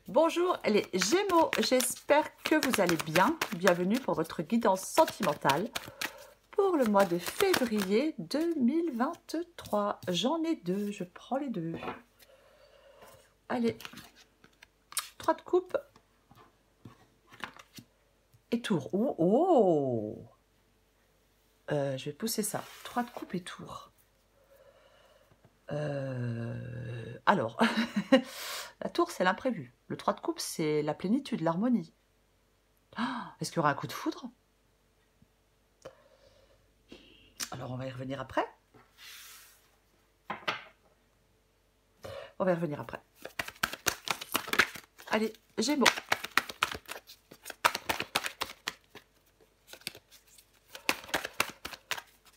Bonjour les Gémeaux, j'espère que vous allez bien. Bienvenue pour votre guidance sentimentale pour le mois de février 2023. J'en ai deux, je prends les deux. Allez, 3 de coupe et tour. Oh, oh. Je vais pousser ça. 3 de coupe et tour. Alors, la tour, c'est l'imprévu. Le 3 de coupe, c'est la plénitude, l'harmonie. Est-ce qu'il y aura un coup de foudre? Alors, on va y revenir après. On va y revenir après. Allez, Gémeaux.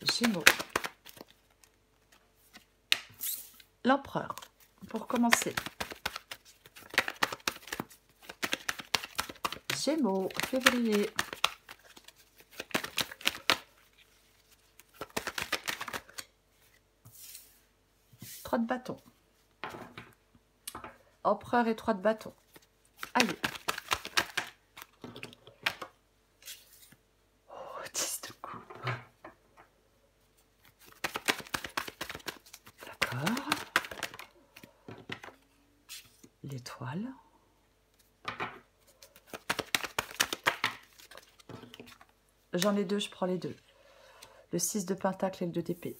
Gémeaux. L'empereur, pour commencer. Gémeaux, février. Trois de bâton. Empereur et 3 de bâton. Allez. Oh, 10 de coupe. D'accord. L'étoile. J'en ai deux, je prends les deux. Le 6 de pentacle et le 2 d'épée.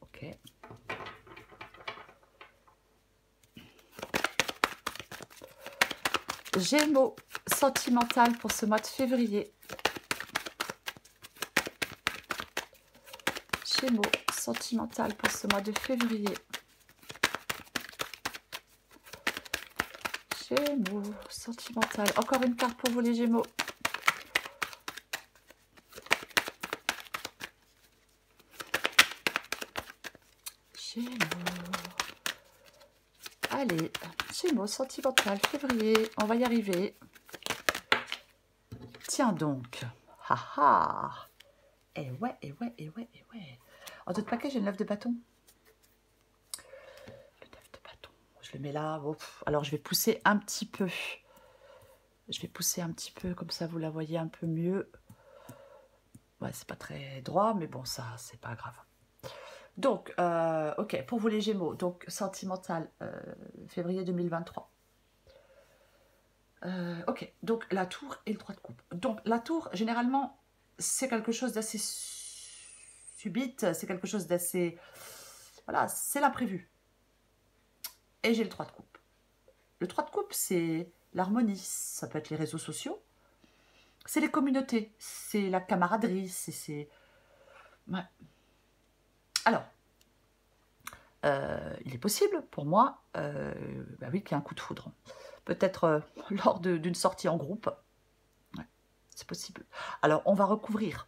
Ok. Gémeaux, sentimental pour ce mois de février. Gémeaux, sentimental pour ce mois de février. Gémeaux, sentimental. Encore une carte pour vous les Gémeaux. Gémeaux. Allez, Gémeaux, sentimental, février. On va y arriver. Tiens donc. Haha. Et ouais, et ouais, et ouais, et ouais. En tout paquet, j'ai le 9 de bâton. Le 9 de bâton. Je le mets là. Oh, alors, je vais pousser un petit peu. Je vais pousser un petit peu, comme ça, vous la voyez un peu mieux. Ouais, c'est pas très droit, mais bon, ça, c'est pas grave. Donc, ok, pour vous les Gémeaux, donc sentimental, février 2023. Ok, donc la tour et le 3 de coupe. Donc la tour, généralement, c'est quelque chose d'assez subite, c'est quelque chose d'assez... Voilà, c'est l'imprévu. Et j'ai le 3 de coupe. Le 3 de coupe, c'est l'harmonie, ça peut être les réseaux sociaux, c'est les communautés, c'est la camaraderie, c'est... Ouais. Alors, il est possible pour moi, bah oui, qu'il y ait un coup de foudre. Peut-être lors d'une sortie en groupe. Ouais, c'est possible. Alors, on va recouvrir.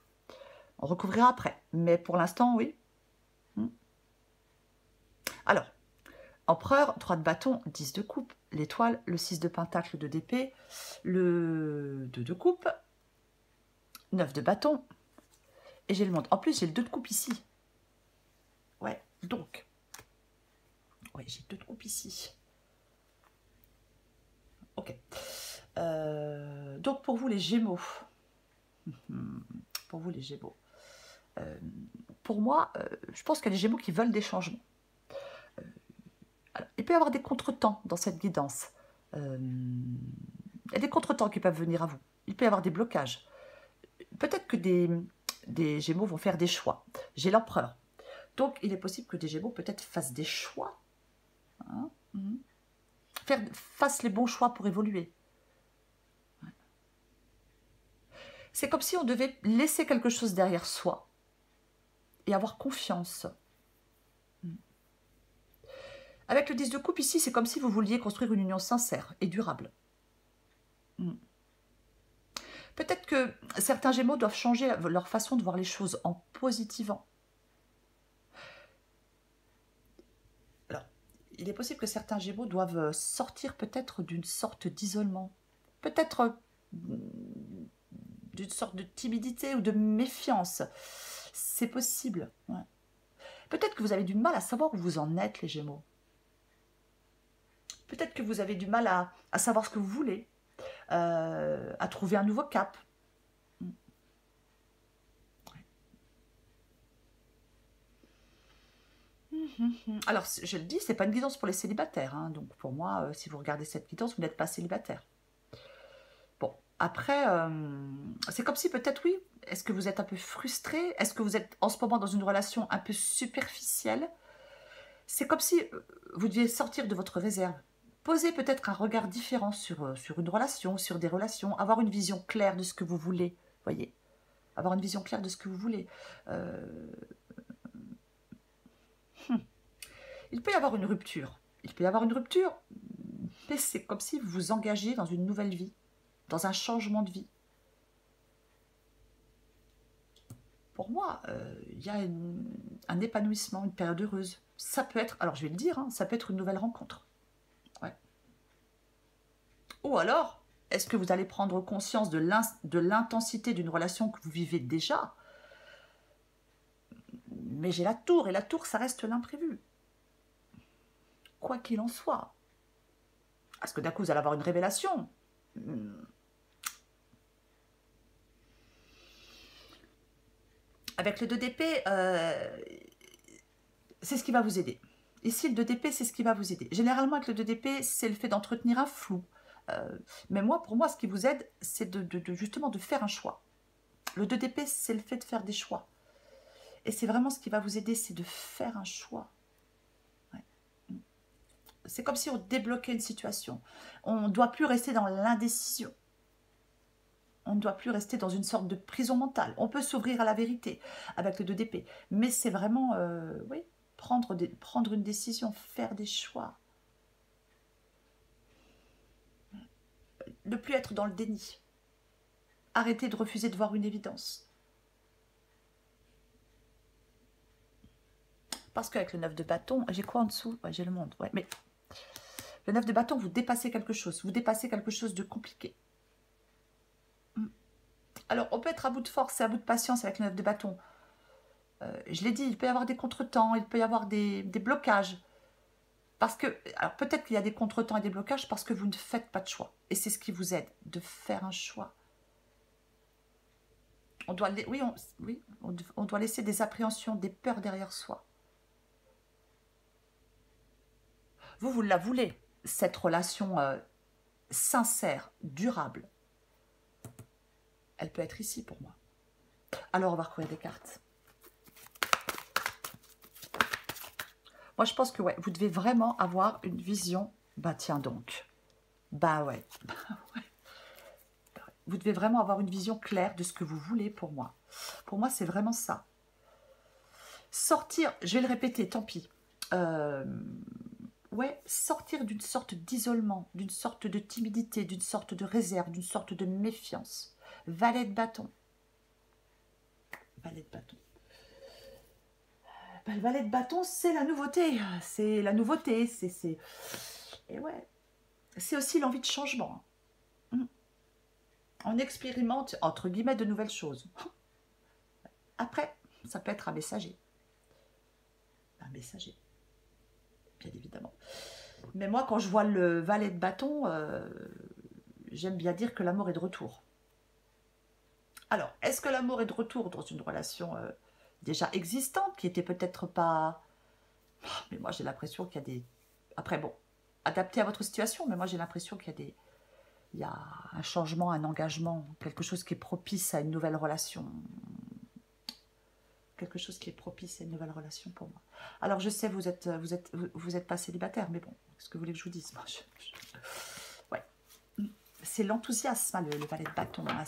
On recouvrira après. Mais pour l'instant, oui. Alors, empereur, 3 de bâton, 10 de coupe, l'étoile, le 6 de pentacle, le 2 d'épée, le 2 de coupe, 9 de bâton, et j'ai le monde. En plus, j'ai le 2 de coupe ici. Ouais, donc. Ouais, j'ai le 2 de coupe ici. Ok. Donc, pour vous, les Gémeaux. Pour vous, les Gémeaux. Pour moi, je pense qu'il y a des Gémeaux qui veulent des changements. Alors, il peut y avoir des contretemps dans cette guidance. Il y a des contretemps qui peuvent venir à vous. Il peut y avoir des blocages. Peut-être que des Gémeaux vont faire des choix. J'ai l'empereur. Donc, il est possible que des Gémeaux peut-être fassent des choix. Hein, fassent les bons choix pour évoluer. Ouais. C'est comme si on devait laisser quelque chose derrière soi et avoir confiance. Avec le 10 de coupe ici, c'est comme si vous vouliez construire une union sincère et durable. Peut-être que certains Gémeaux doivent changer leur façon de voir les choses en positivant. Alors, il est possible que certains Gémeaux doivent sortir peut-être d'une sorte d'isolement. Peut-être d'une sorte de timidité ou de méfiance. C'est possible. Ouais. Peut-être que vous avez du mal à savoir où vous en êtes, les Gémeaux. Peut-être que vous avez du mal à savoir ce que vous voulez, à trouver un nouveau cap. Alors, je le dis, c'est pas une guidance pour les célibataires. Hein. Donc, pour moi, si vous regardez cette guidance, vous n'êtes pas célibataire. Bon, après, c'est comme si peut-être, oui, est-ce que vous êtes un peu frustré? Est-ce que vous êtes en ce moment dans une relation un peu superficielle? C'est comme si vous deviez sortir de votre réserve. Poser peut-être un regard différent sur une relation, sur des relations, avoir une vision claire de ce que vous voulez, voyez, avoir une vision claire de ce que vous voulez. Il peut y avoir une rupture. Il peut y avoir une rupture, mais c'est comme si vous vous engagez dans une nouvelle vie, dans un changement de vie. Pour moi, il y a un épanouissement, une période heureuse. Ça peut être, alors je vais le dire, hein, ça peut être une nouvelle rencontre. Ouais. Ou alors, est-ce que vous allez prendre conscience de l'intensité d'une relation que vous vivez déjà? Mais j'ai la tour, et la tour, ça reste l'imprévu. Quoi qu'il en soit. Est-ce que d'un coup, vous allez avoir une révélation? Avec le 2 d'épée, c'est ce qui va vous aider. Ici, le 2 d'épée, c'est ce qui va vous aider. Généralement, avec le 2 d'épée, c'est le fait d'entretenir un flou. Mais moi, pour moi, ce qui vous aide, c'est justement de faire un choix. Le 2 d'épée, c'est le fait de faire des choix. Et c'est vraiment ce qui va vous aider, c'est de faire un choix. Ouais. C'est comme si on débloquait une situation. On ne doit plus rester dans l'indécision. On ne doit plus rester dans une sorte de prison mentale. On peut s'ouvrir à la vérité avec le 2 d'épée. Mais c'est vraiment, oui, prendre une décision, faire des choix. Ne plus être dans le déni. Arrêter de refuser de voir une évidence. Parce qu'avec le 9 de bâton, j'ai quoi en dessous? Ouais, j'ai le monde, ouais, mais le 9 de bâton, vous dépassez quelque chose. Vous dépassez quelque chose de compliqué. Alors, on peut être à bout de force et à bout de patience avec le 9 de bâton. Je l'ai dit, il peut y avoir des contretemps, il peut y avoir des blocages. Parce que, alors peut-être qu'il y a des contretemps et des blocages parce que vous ne faites pas de choix. Et c'est ce qui vous aide, de faire un choix. On doit, on doit laisser des appréhensions, des peurs derrière soi. Vous la voulez, cette relation sincère, durable. Elle peut être ici pour moi. Alors, on va recouvrir des cartes. Moi, je pense que ouais, vous devez vraiment avoir une vision. Bah, tiens donc. Bah ouais. Vous devez vraiment avoir une vision claire de ce que vous voulez pour moi. Pour moi, c'est vraiment ça. Sortir, je vais le répéter, tant pis. Ouais, sortir d'une sorte d'isolement, d'une sorte de timidité, d'une sorte de réserve, d'une sorte de méfiance. Valet de bâton. Valet de bâton. Ben, le valet de bâton, c'est la nouveauté. C'est la nouveauté. Et ouais, c'est aussi l'envie de changement. On expérimente, entre guillemets, de nouvelles choses. Après, ça peut être un messager. Un messager, bien évidemment. Mais moi, quand je vois le valet de bâton, j'aime bien dire que l'amour est de retour. Alors, est-ce que l'amour est de retour dans une relation déjà existante, qui était peut-être pas... Mais moi, j'ai l'impression qu'il y a des... Après, bon, adapté à votre situation, mais moi, j'ai l'impression qu'il y a des... Il y a un changement, un engagement, quelque chose qui est propice à une nouvelle relation. Quelque chose qui est propice à une nouvelle relation pour moi. Alors, je sais, vous êtes pas célibataire, mais bon, ce que vous voulez que je vous dise, moi, ouais. C'est l'enthousiasme, hein, le valet de bâton. Hein,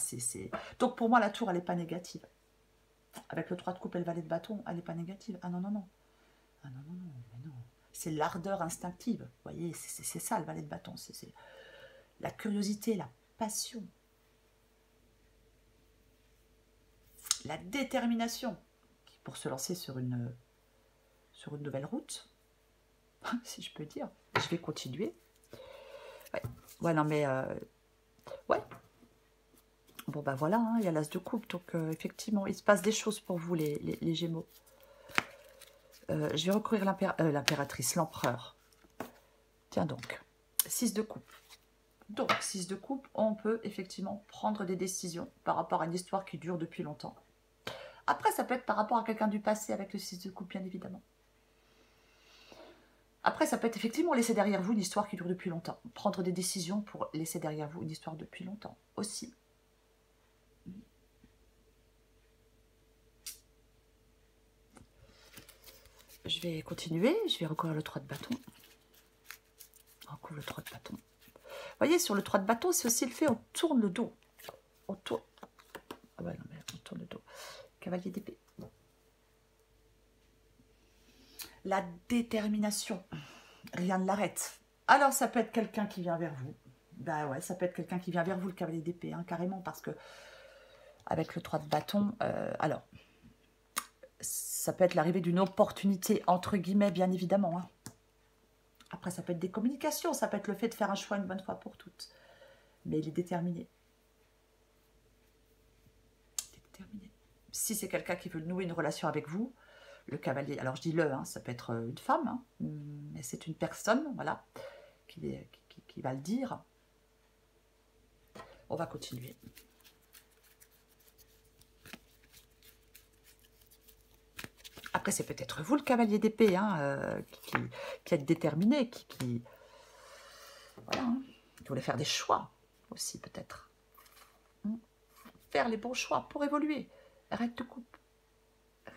Donc, pour moi, la tour, elle n'est pas négative. Avec le 3 de coupe et le valet de bâton, elle n'est pas négative. Ah non, non, non. Ah non, non, non, mais non. C'est l'ardeur instinctive. Vous voyez, c'est ça, le valet de bâton. C'est la curiosité, la passion. La détermination pour se lancer sur une nouvelle route, si je peux dire. Je vais continuer. Ouais, ouais non mais... ouais. Bon, ben voilà, hein, il y a l'as de coupe, donc effectivement, il se passe des choses pour vous, les Gémeaux. Je vais recourir l'impératrice, l'empereur. Tiens donc. 6 de coupe. Donc, 6 de coupe, on peut effectivement prendre des décisions par rapport à une histoire qui dure depuis longtemps. Après, ça peut être par rapport à quelqu'un du passé avec le 6 de coupe, bien évidemment. Après, ça peut être effectivement laisser derrière vous une histoire qui dure depuis longtemps. Prendre des décisions pour laisser derrière vous une histoire depuis longtemps aussi. Je vais continuer, je vais recouvrir le 3 de bâton. On recouvre le 3 de bâton. Vous voyez, sur le 3 de bâton, c'est aussi le fait, on tourne le dos. On tourne. Ah ouais, non, mais on tourne le dos. Cavalier d'épée. La détermination. Rien ne l'arrête. Alors, ça peut être quelqu'un qui vient vers vous. Ben ouais, ça peut être quelqu'un qui vient vers vous, le cavalier d'épée, hein, carrément, parce que avec le 3 de bâton, alors, ça peut être l'arrivée d'une opportunité, entre guillemets, bien évidemment. Hein. Après, ça peut être des communications, ça peut être le fait de faire un choix une bonne fois pour toutes. Mais il est déterminé. Il est déterminé. Si c'est quelqu'un qui veut nouer une relation avec vous, le cavalier, alors je dis le, hein, ça peut être une femme, hein, mais c'est une personne, voilà, qui va le dire. On va continuer. Après, c'est peut-être vous, le cavalier d'épée, hein, qui êtes déterminé, voilà, hein, qui voulait faire des choix aussi, peut-être. Faire les bons choix pour évoluer. Reine de coupe.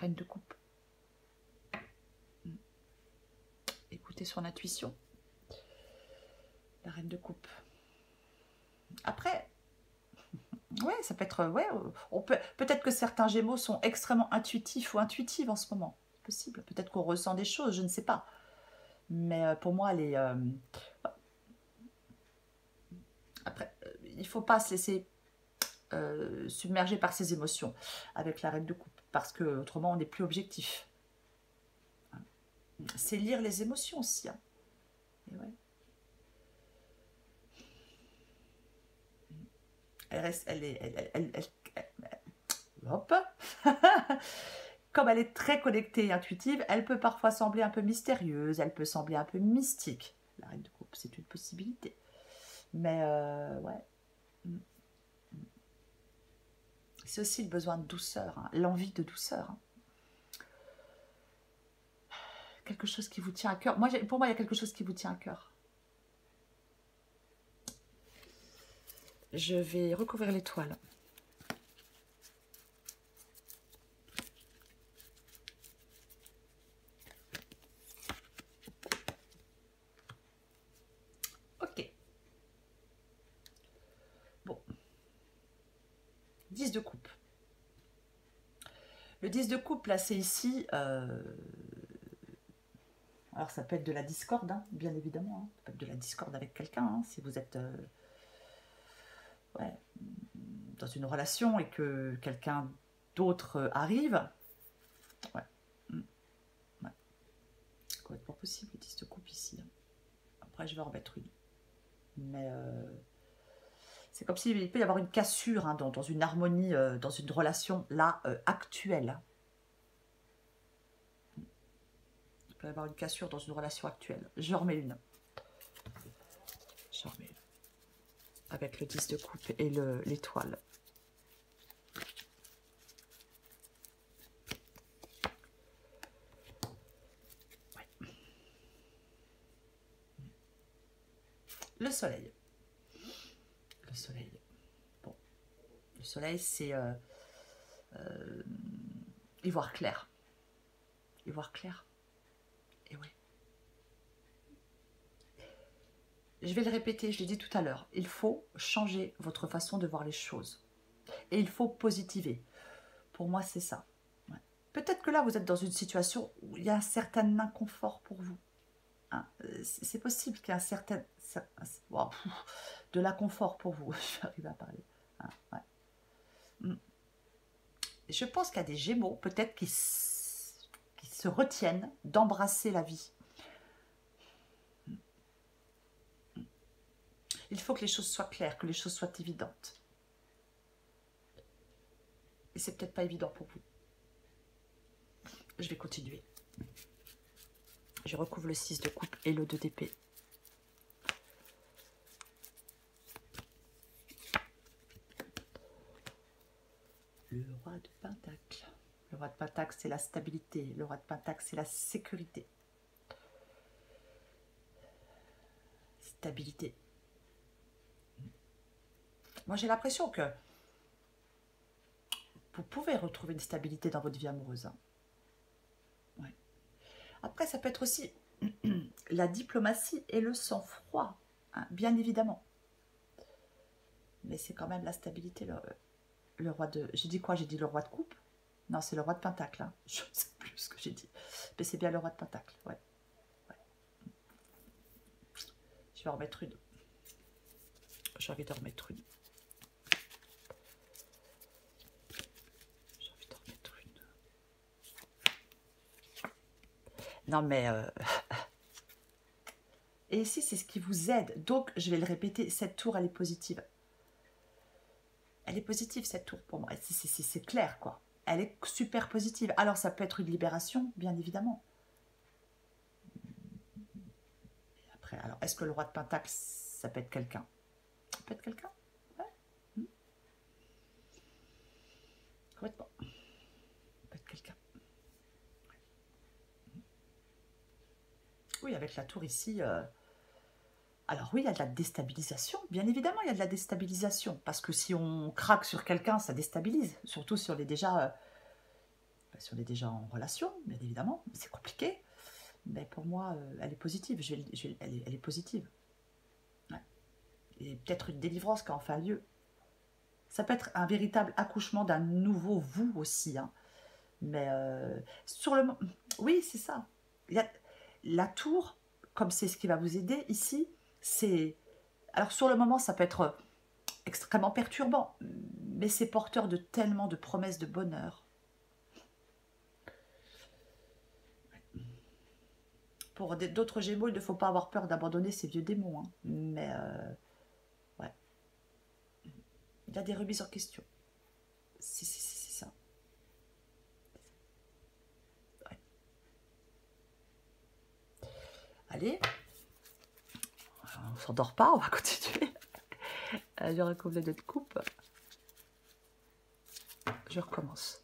Reine de coupe. Écoutez son intuition. La reine de coupe. Après, ouais, ça peut être, ouais, peut-être que certains Gémeaux sont extrêmement intuitifs ou intuitives en ce moment. C'est possible. Peut-être qu'on ressent des choses, je ne sais pas. Mais pour moi, après, il ne faut pas se laisser submerger par ses émotions avec la reine de coupe, parce que autrement on n'est plus objectif. C'est lire les émotions aussi. Hein. Et ouais. Elle reste, hop. Comme elle est très connectée et intuitive, elle peut parfois sembler un peu mystérieuse, elle peut sembler un peu mystique. La reine de coupe, c'est une possibilité. Mais ouais. C'est aussi le besoin de douceur, hein, l'envie de douceur. Hein. Quelque chose qui vous tient à cœur. Pour moi, il y a quelque chose qui vous tient à cœur. Je vais recouvrir l'étoile. Ok. Bon. 10 de coupe. Le 10 de coupe, là, c'est ici... Alors, ça peut être de la discorde, hein, bien évidemment. Hein. Ça peut être de la discorde avec quelqu'un, hein, si vous êtes ouais, dans une relation et que quelqu'un d'autre arrive. Ouais. Ouais. Complètement possible, le 10 de coupe ici. Hein. Après, je vais en remettre une. Mais c'est comme s'il peut y avoir une cassure hein, dans une harmonie, dans une relation là, actuelle. Il peut y avoir une cassure dans une relation actuelle. Je remets une. Je remets une. Avec le 10 de coupe et l'étoile. Ouais. Le soleil. Le soleil. Bon. Le soleil, c'est y voir clair. Y voir clair. Et ouais. Je vais le répéter, je l'ai dit tout à l'heure. Il faut changer votre façon de voir les choses. Et il faut positiver. Pour moi, c'est ça. Ouais. Peut-être que là, vous êtes dans une situation où il y a un certain inconfort pour vous. Hein. C'est possible qu'il y ait un certain... Wow, de l'inconfort pour vous. Je vais arriver à parler. Hein, ouais. Je pense qu'il y a des Gémeaux, peut-être, qui se retiennent d'embrasser la vie. Il faut que les choses soient claires, que les choses soient évidentes. Et c'est peut-être pas évident pour vous. Je vais continuer. Je recouvre le 6 de coupe et le 2 d'épée. Le roi de Pentacle. Le roi de Pentacle, c'est la stabilité. Le roi de Pentacle, c'est la sécurité. Stabilité. Moi, j'ai l'impression que vous pouvez retrouver une stabilité dans votre vie amoureuse. Hein. Ouais. Après, ça peut être aussi la diplomatie et le sang-froid, hein, bien évidemment. Mais c'est quand même la stabilité, le roi de... J'ai dit quoi? J'ai dit le roi de coupe? Non, c'est le roi de Pentacle. Hein. Je ne sais plus ce que j'ai dit. Mais c'est bien le roi de Pentacle, ouais. Ouais. Je vais en remettre une. J'ai envie de remettre une. J'ai envie de remettre une. Non, mais... Et ici, c'est ce qui vous aide. Donc, je vais le répéter, cette tour, elle est positive. Elle est positive, cette tour, pour moi. C'est clair, quoi. Elle est super positive. Alors, ça peut être une libération, bien évidemment. Et après, alors, est-ce que le roi de Pentacle, ça peut être quelqu'un? Ça peut être quelqu'un? Ouais. Complètement. Ça peut être quelqu'un. Oui, avec la tour ici... Alors oui, il y a de la déstabilisation, bien évidemment, il y a de la déstabilisation, parce que si on craque sur quelqu'un, ça déstabilise, surtout si on est déjà, en relation, bien évidemment, c'est compliqué, mais pour moi, elle est positive, elle est positive. Ouais. Et peut-être une délivrance qui en fait lieu. Ça peut être un véritable accouchement d'un nouveau vous aussi, hein. Mais sur le... Oui, c'est ça. La tour, comme c'est ce qui va vous aider ici, c'est... Alors sur le moment, ça peut être extrêmement perturbant, mais c'est porteur de tellement de promesses de bonheur. Pour d'autres Gémeaux, il ne faut pas avoir peur d'abandonner ces vieux démons. Hein. Mais, ouais. Il y a des remises en question. C'est ça. Ouais. Allez. On ne s'endort pas, on va continuer. Je recouvre les deux de coupe. Je recommence.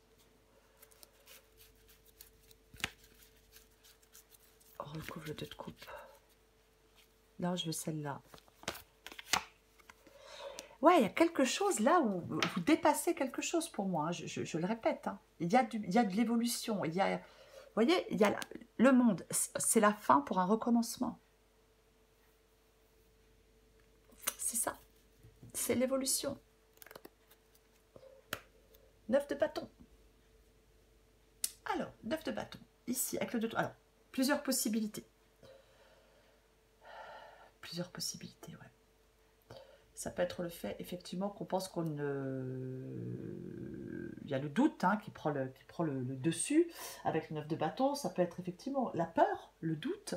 On recouvre le deux de coupe. Là, je veux celle-là. Ouais, il y a quelque chose là où vous dépassez quelque chose pour moi. Hein. Je le répète. Hein. Il y a de l'évolution. Vous voyez, il y a le monde. C'est la fin pour un recommencement. C'est ça. C'est l'évolution. 9 de bâton. Alors, 9 de bâton. Ici, avec le 2. Alors, plusieurs possibilités. Plusieurs possibilités, ouais. Ça peut être le fait, effectivement, qu'on pense qu'on il y a le doute hein, qui prend le dessus avec le 9 de bâton. Ça peut être effectivement la peur, le doute.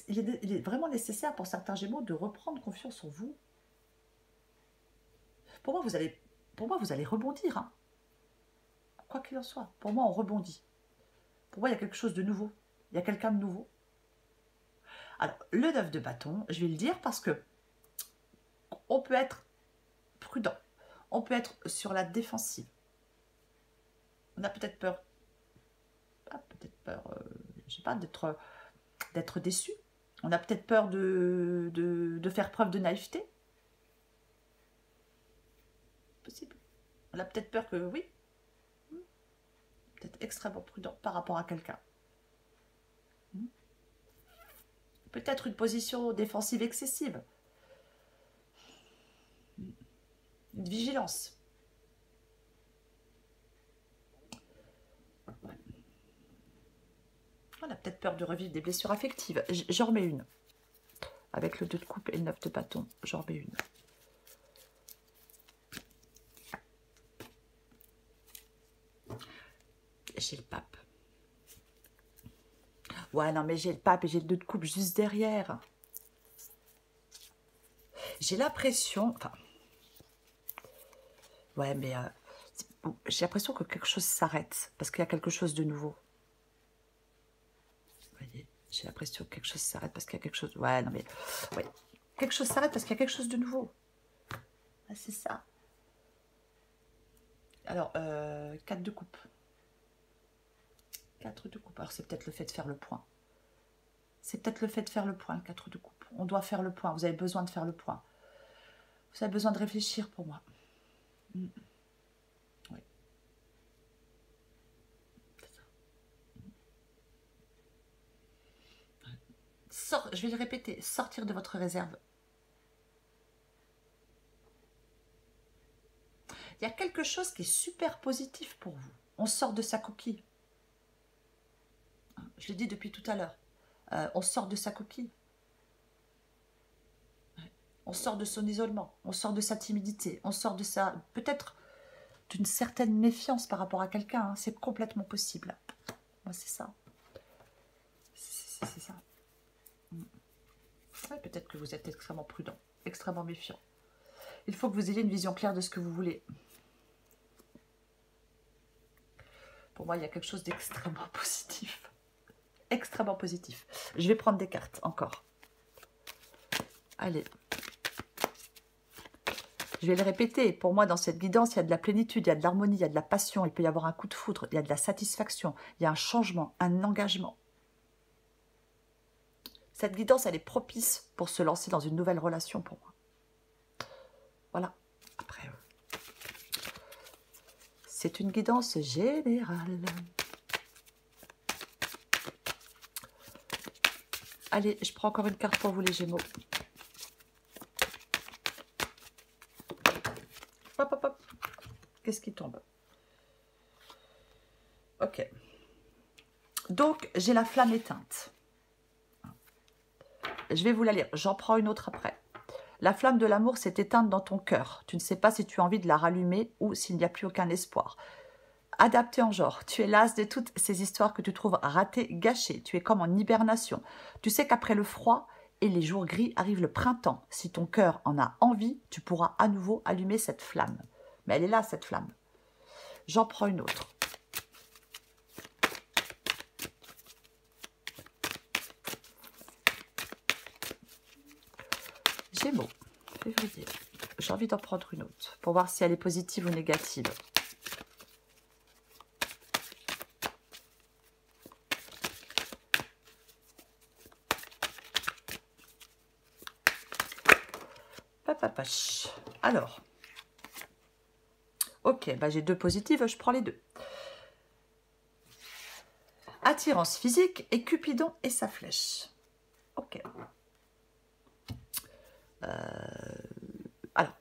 Il est vraiment nécessaire pour certains Gémeaux de reprendre confiance en vous. Pour moi, vous allez rebondir. Hein. Quoi qu'il en soit. Pour moi, on rebondit. Pour moi, il y a quelque chose de nouveau. Il y a quelqu'un de nouveau. Alors, le 9 de bâton, je vais le dire parce que on peut être prudent. On peut être sur la défensive. On a peut-être peur. Je sais pas, d'être déçu. On a peut-être peur de faire preuve de naïveté. Possible. On a peut-être peur que, oui, peut-être extrêmement prudent par rapport à quelqu'un. Peut-être une position défensive excessive. Une vigilance. Ouais. On a peut-être peur de revivre des blessures affectives. J'en remets une. Avec le 2 de coupe et le 9 de bâton, j'en remets une. J'ai le pape. Ouais, non, mais j'ai le pape et j'ai le 2 de coupe juste derrière. J'ai l'impression... Enfin, ouais, mais j'ai l'impression que quelque chose s'arrête. Parce qu'il y a quelque chose de nouveau. Vous voyez, j'ai l'impression que quelque chose s'arrête parce qu'il y a quelque chose... Ouais, non, mais... Ouais. Quelque chose s'arrête parce qu'il y a quelque chose de nouveau. Ah, c'est ça. Alors, 4 de coupe. 4 de coupe. Alors, c'est peut-être le fait de faire le point. C'est peut-être le fait de faire le point, le 4 de coupe. On doit faire le point. Vous avez besoin de faire le point. Vous avez besoin de réfléchir pour moi. Oui. Je vais le répéter. Sortir de votre réserve. Il y a quelque chose qui est super positif pour vous. On sort de sa coquille. Je l'ai dit depuis tout à l'heure. On sort de sa coquille. On sort de son isolement. On sort de sa timidité. On sort de sa... peut-être d'une certaine méfiance par rapport à quelqu'un. Hein. C'est complètement possible. Moi, c'est ça. C'est ça. Ouais, peut-être que vous êtes extrêmement prudent, extrêmement méfiant. Il faut que vous ayez une vision claire de ce que vous voulez. Pour moi, il y a quelque chose d'extrêmement positif. Extrêmement positif. Je vais prendre des cartes encore. Allez. Je vais le répéter. Pour moi, dans cette guidance, il y a de la plénitude, il y a de l'harmonie, il y a de la passion. Il peut y avoir un coup de foudre, il y a de la satisfaction, il y a un changement, un engagement. Cette guidance, elle est propice pour se lancer dans une nouvelle relation pour moi. Voilà. Après, c'est une guidance générale. Allez, je prends encore une carte pour vous les Gémeaux. Hop, hop, hop. Qu'est-ce qui tombe? Ok. Donc, j'ai la flamme éteinte. Je vais vous la lire. J'en prends une autre après. La flamme de l'amour s'est éteinte dans ton cœur. Tu ne sais pas si tu as envie de la rallumer ou s'il n'y a plus aucun espoir. Adapté en genre. Tu es lasse de toutes ces histoires que tu trouves ratées, gâchées. Tu es comme en hibernation. Tu sais qu'après le froid et les jours gris arrive le printemps. Si ton cœur en a envie, tu pourras à nouveau allumer cette flamme. Mais elle est là, cette flamme. J'en prends une autre. Gémeaux, février. J'ai envie d'en prendre une autre pour voir si elle est positive ou négative. Alors, ok, bah j'ai deux positives, je prends les deux. Attirance physique et Cupidon et sa flèche. Ok. Alors,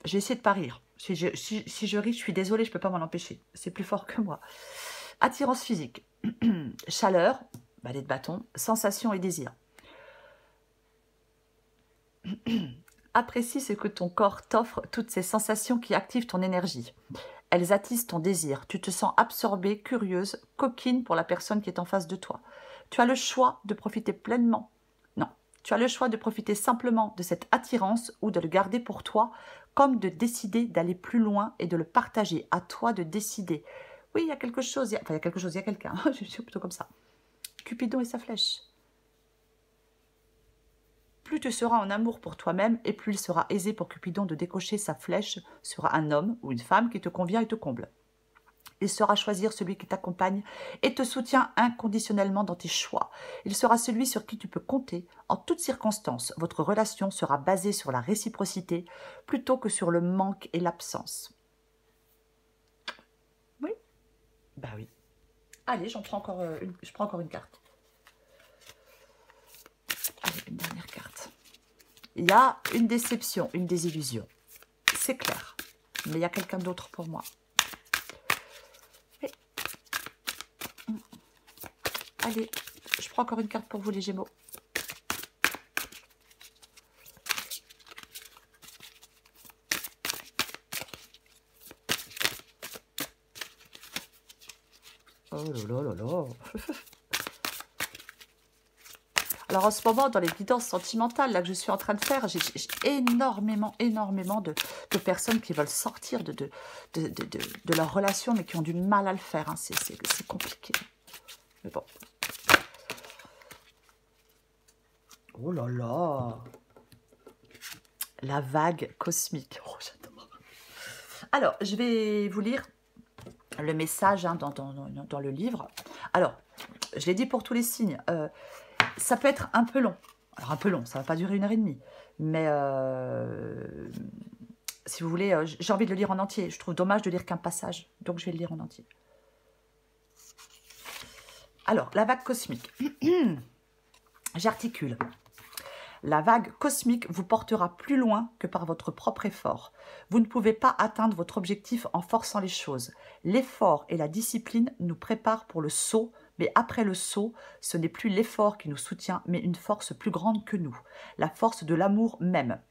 je vais essayer de pas rire. Si je ris, je suis désolée, je ne peux pas m'en empêcher. C'est plus fort que moi. Attirance physique. Chaleur, balai de bâton, sensation et désir. Apprécie ce que ton corps t'offre, toutes ces sensations qui activent ton énergie. Elles attisent ton désir. Tu te sens absorbée, curieuse, coquine pour la personne qui est en face de toi. Tu as le choix de profiter pleinement. Non, tu as le choix de profiter simplement de cette attirance ou de le garder pour toi, comme de décider d'aller plus loin et de le partager. À toi de décider. Oui, il y a quelque chose, il y a quelqu'un. Je suis plutôt comme ça. Cupidon et sa flèche. Plus tu seras en amour pour toi-même et plus il sera aisé pour Cupidon de décocher sa flèche sur un homme ou une femme qui te convient et te comble. Il saura choisir celui qui t'accompagne et te soutient inconditionnellement dans tes choix. Il sera celui sur qui tu peux compter en toutes circonstances. Votre relation sera basée sur la réciprocité plutôt que sur le manque et l'absence. Oui? Bah oui. Allez, je prends encore une carte. Allez, une dernière carte. Il y a une déception, une désillusion. C'est clair. Mais il y a quelqu'un d'autre pour moi. Et... Allez, je prends encore une carte pour vous les Gémeaux. Oh là là là là. Alors en ce moment, dans les guidances sentimentales là, que je suis en train de faire, j'ai énormément de personnes qui veulent sortir de leur relation, mais qui ont du mal à le faire. Hein. C'est compliqué. Mais bon. Oh là là. La vague cosmique. Oh, j'adore. Alors, je vais vous lire le message hein, dans le livre. Alors, je l'ai dit pour tous les signes, ça peut être un peu long. Alors, un peu long, ça ne va pas durer 1h30. Mais si vous voulez, j'ai envie de le lire en entier. Je trouve dommage de lire qu'un passage, donc je vais le lire en entier. Alors, la vague cosmique. J'articule. La vague cosmique vous portera plus loin que par votre propre effort. Vous ne pouvez pas atteindre votre objectif en forçant les choses. L'effort et la discipline nous préparent pour le saut, mais après le saut, ce n'est plus l'effort qui nous soutient, mais une force plus grande que nous, la force de l'amour même.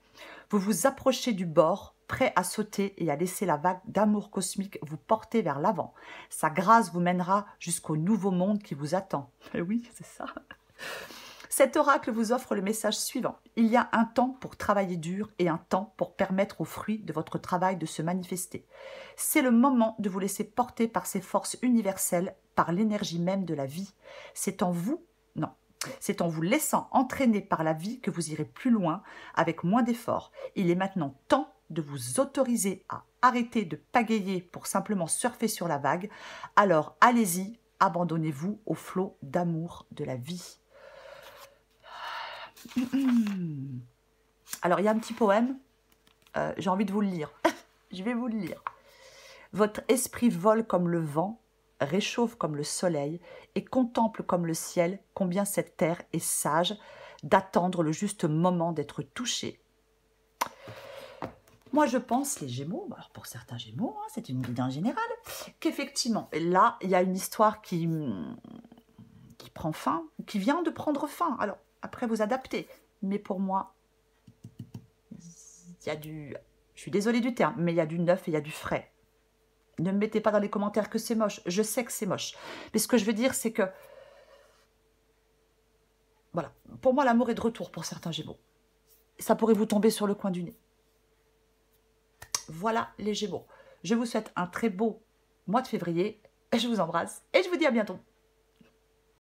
Vous vous approchez du bord, prêt à sauter et à laisser la vague d'amour cosmique vous porter vers l'avant. Sa grâce vous mènera jusqu'au nouveau monde qui vous attend. Eh oui, c'est ça. Cet oracle vous offre le message suivant. Il y a un temps pour travailler dur et un temps pour permettre aux fruits de votre travail de se manifester. C'est le moment de vous laisser porter par ces forces universelles, par l'énergie même de la vie. C'est en vous laissant entraîner par la vie que vous irez plus loin avec moins d'efforts. Il est maintenant temps de vous autoriser à arrêter de pagayer pour simplement surfer sur la vague. Alors allez-y, abandonnez-vous au flot d'amour de la vie. Alors, il y a un petit poème, j'ai envie de vous le lire. Je vais vous le lire. Votre esprit vole comme le vent, réchauffe comme le soleil et contemple comme le ciel combien cette terre est sage d'attendre le juste moment d'être touchée. Moi, je pense, les Gémeaux, alors pour certains Gémeaux, hein, c'est une guide en général, qu'effectivement, là, il y a une histoire qui prend fin, qui vient de prendre fin. Alors, après, vous adaptez. Mais pour moi, il y a du... Je suis désolée du terme, mais il y a du neuf et il y a du frais. Ne me mettez pas dans les commentaires que c'est moche. Je sais que c'est moche. Mais ce que je veux dire, c'est que... Voilà. Pour moi, l'amour est de retour pour certains Gémeaux. Ça pourrait vous tomber sur le coin du nez. Voilà les Gémeaux. Je vous souhaite un très beau mois de février. Je vous embrasse et je vous dis à bientôt.